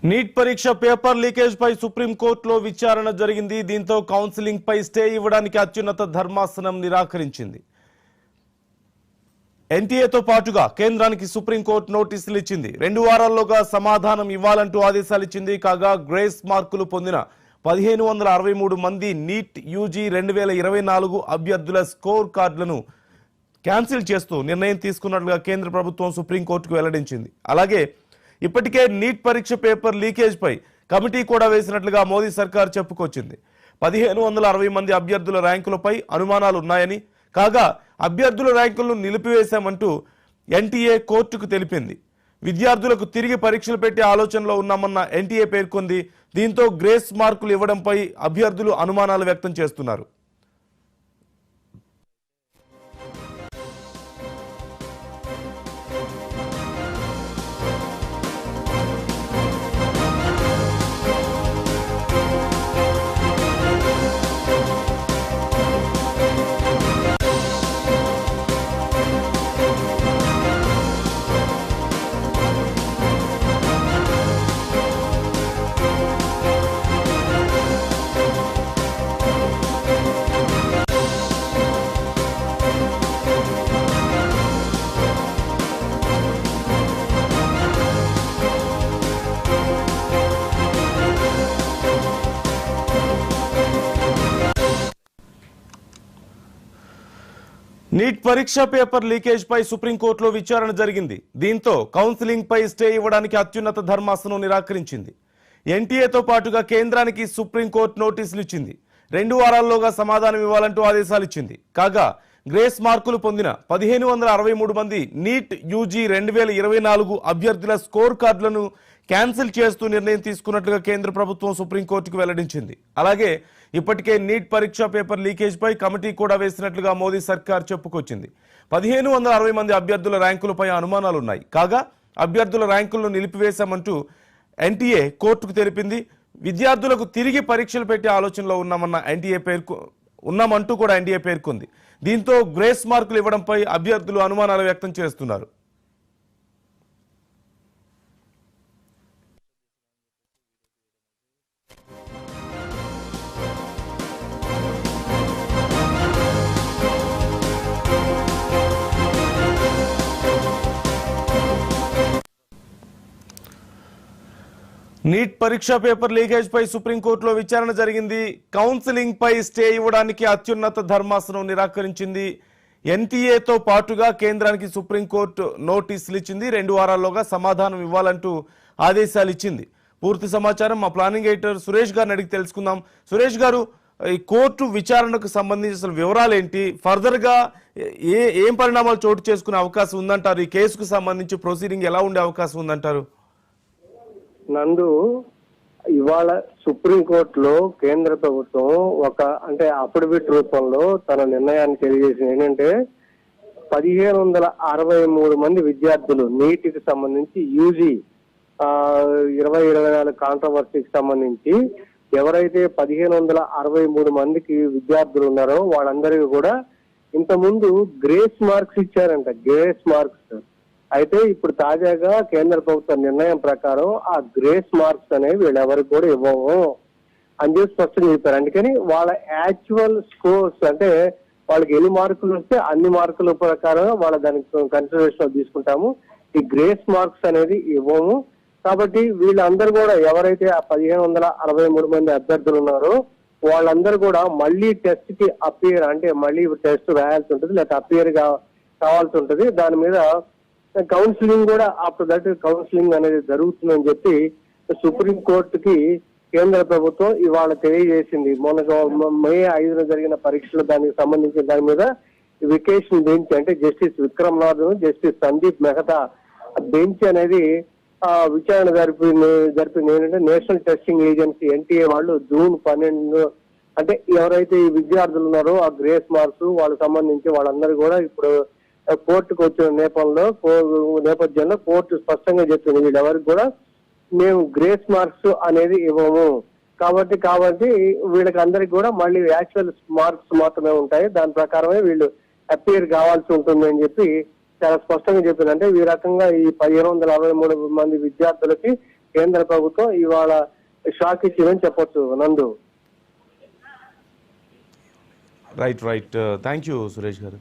Neat పరీక్ష paper leakage పై supreme కోర్టులో విచారణ జరిగింది. దీంతో కౌన్సిలింగ్ పై స్టే ఇవ్వడానికి అత్యున్నత ధర్మాసనం నిరాకరించింది. ఎన్టీఏతో పాటుగా కేంద్రానికి సుప్రీం కోర్టు నోటీసులు ఇచ్చింది. 2 వారాల్లోగా సమాధానం ఇవ్వాలంటూ ఆదేశాలు ఇచ్చింది. కాగా గ్రేస్ మార్కులు పొందిన 1563 మంది నీట్ యూజీ 2024 అభ్యర్థుల స్కోర్ కార్డులను క్యాన్సిల్ చేస్తూ నిర్ణయం తీసుకున్నట్లుగా కేంద్ర ప్రభుత్వం సుప్రీంకోర్టుకు వెల్లడించింది. అలాగే ఇప్పటికే నీట్ పరీక్ష పేపర్ లీకేజ్ పై కమిటీ కూడా వేసినట్లుగా మోదీ సర్కార్ చెప్పుకొచ్చింది. 1560 మంది అభ్యర్థుల ర్యాంకులపై అనుమానాలు ఉన్నాయని, కాగా అభ్యర్థుల ర్యాంకులను నిలిపివేశామంటూ ఎన్టీఏ కోర్టుకు తెలిపింది. విద్యార్థులకు తిరిగి పరీక్షలు పెట్టే ఆలోచనలో ఉన్నామన్న ఎన్టీఏ పేర్కొంది. దీంతో గ్రేస్ మార్కులు ఇవ్వడంపై అభ్యర్థులు అనుమానాలు వ్యక్తం చేస్తున్నారు. నీట్ పరీక్ష పేపర్ లీకేజ్ పై సుప్రీంకోర్టులో విచారణ జరిగింది. దీంతో కౌన్సిలింగ్ పై స్టే ఇవ్వడానికి అత్యున్నత ధర్మాసనం నిరాకరించింది. ఎన్టీఏతో పాటుగా కేంద్రానికి సుప్రీంకోర్టు నోటీసులు ఇచ్చింది. 2 వారాల్లోగా సమాధానం ఇవ్వాలంటూ ఆదేశాలు ఇచ్చింది. కాగా గ్రేస్ మార్కులు పొందిన 1563 మంది నీట్ యూజీ 2024 అభ్యర్థుల స్కోర్ కార్డులను క్యాన్సిల్ చేస్తూ నిర్ణయం తీసుకున్నట్లుగా కేంద్ర ప్రభుత్వం సుప్రీంకోర్టుకు వెల్లడించింది. అలాగే ఇప్పటికే నీట్ పరీక్ష పేపర్ లీకేజ్ పై కమిటీ కూడా వేసినట్లుగా మోదీ సర్కార్ చెప్పుకొచ్చింది. 1560 మంది అభ్యర్థుల ర్యాంకులపై అనుమానాలున్నాయి. కాగా అభ్యర్థుల ర్యాంకులను నిలిపివేశామంటూ ఎన్టీఏ కోర్టుకు తెలిపింది. విద్యార్థులకు తిరిగి పరీక్షలు పెట్టే ఆలోచనలో ఉన్నామంటూ కూడా ఎన్టీఏ పేర్కొంది. దీంతో గ్రేస్ మార్కులు ఇవ్వడంపై అభ్యర్థులు అనుమానాలు వ్యక్తం చేస్తున్నారు. నీట్ పరీక్ష పేపర్ లీకేజ్ పై సుప్రీంకోర్టులో విచారణ జరిగింది. కౌన్సిలింగ్ పై స్టే ఇవ్వడానికి అత్యున్నత ధర్మాసనం నిరాకరించింది. ఎన్టీఏతో పాటుగా కేంద్రానికి సుప్రీంకోర్టు నోటీసులు ఇచ్చింది. 2 వారాల్లోగా సమాధానం ఇవ్వాలంటూ ఆదేశాలు ఇచ్చింది. పూర్తి సమాచారం మా ప్లానింగ్ ఎడిటర్ సురేష్ గారిని అడిగి తెలుసుకుందాం. సురేష్ గారు, ఈ కోర్టు విచారణకు సంబంధించి అసలు వివరాలు ఏంటి? ఫర్దర్ గా ఏం పరిణామాలు చోటు చేసుకునే అవకాశం ఉందంటారు? ఈ కేసుకు సంబంధించి ప్రొసీడింగ్ ఎలా ఉండే అవకాశం ఉందంటారు? నందు, ఇవాళ సుప్రీంకోర్టులో కేంద్ర ప్రభుత్వం ఒక అఫిడవిట్ రూపంలో తన నిర్ణయాన్ని తెలియజేసింది. ఏంటంటే 1563 మంది విద్యార్థులు నీటికి సంబంధించి యూజీ 2024 కాంట్రవర్సీకి సంబంధించి ఎవరైతే 1563 మందికి విద్యార్థులు ఉన్నారో వాళ్ళందరికీ కూడా ఇంతకుముందు గ్రేస్ మార్క్స్ ఇచ్చారంట. గ్రేస్ మార్క్స్ అయితే ఇప్పుడు తాజాగా కేంద్ర ప్రభుత్వ నిర్ణయం ప్రకారం ఆ గ్రేస్ మార్క్స్ అనేవి వీళ్ళెవరికి కూడా ఇవ్వము అని చెప్పి స్పష్టంగా చెప్పారు. అందుకని వాళ్ళ యాక్చువల్ స్కోర్స్ వాళ్ళకి ఎన్ని మార్కులు వస్తే అన్ని మార్కుల ప్రకారం వాళ్ళ దానికి కన్సిడరేషన్ తీసుకుంటాము. ఈ గ్రేస్ మార్క్స్ అనేది ఇవ్వము. కాబట్టి వీళ్ళందరూ కూడా ఎవరైతే ఆ 1563 మంది అభ్యర్థులు ఉన్నారో వాళ్ళందరూ కూడా మళ్ళీ టెస్ట్ కి అపియర్ మళ్ళీ టెస్ట్ రాయాల్సి ఉంటుంది, లేకపోతే అపియర్ కావాల్సి ఉంటుంది. దాని మీద కౌన్సిలింగ్ కూడా ఆఫ్టర్ దట్ కౌన్సిలింగ్ అనేది జరుగుతుందని చెప్పి సుప్రీం కోర్టుకి కేంద్ర ప్రభుత్వం ఇవాళ తెలియజేసింది. మే 5న జరిగిన పరీక్షలు దానికి సంబంధించిన దాని మీద vacation bench justice Vikram Nath, justice Sandeep Mehta bench అనేది విచారణ జరిపింది. ఏంటంటే నేషనల్ టెస్టింగ్ ఏజెన్సీ ఎన్టీఏ వాళ్ళు జూన్ 12 ఎవరైతే ఈ విద్యార్థులు ఉన్నారో ఆ గ్రేస్ మార్క్స్ వాళ్ళకి సంబంధించి వాళ్ళందరూ కూడా ఇప్పుడు కోర్టుకు వచ్చిన నేపథ్యంలో కోర్టు స్పష్టంగా చెప్పింది వీళ్ళెవరికి కూడా మేము గ్రేస్ మార్క్స్ అనేది ఇవ్వము. కాబట్టి వీళ్ళకి అందరికి కూడా మళ్ళీ యాక్చువల్ మార్క్స్ మాత్రమే ఉంటాయి. దాని ప్రకారమే వీళ్ళు అపియర్ కావాల్సి ఉంటుంది అని చెప్పి చాలా స్పష్టంగా చెప్పింది. ఈ రకంగా ఈ 1563 మంది విద్యార్థులకి కేంద్ర ప్రభుత్వం ఇవాళ షాక్ ఇచ్చిందని చెప్పొచ్చు నందు. రైట్ థ్యాంక్ యూ సురేష్ గారు.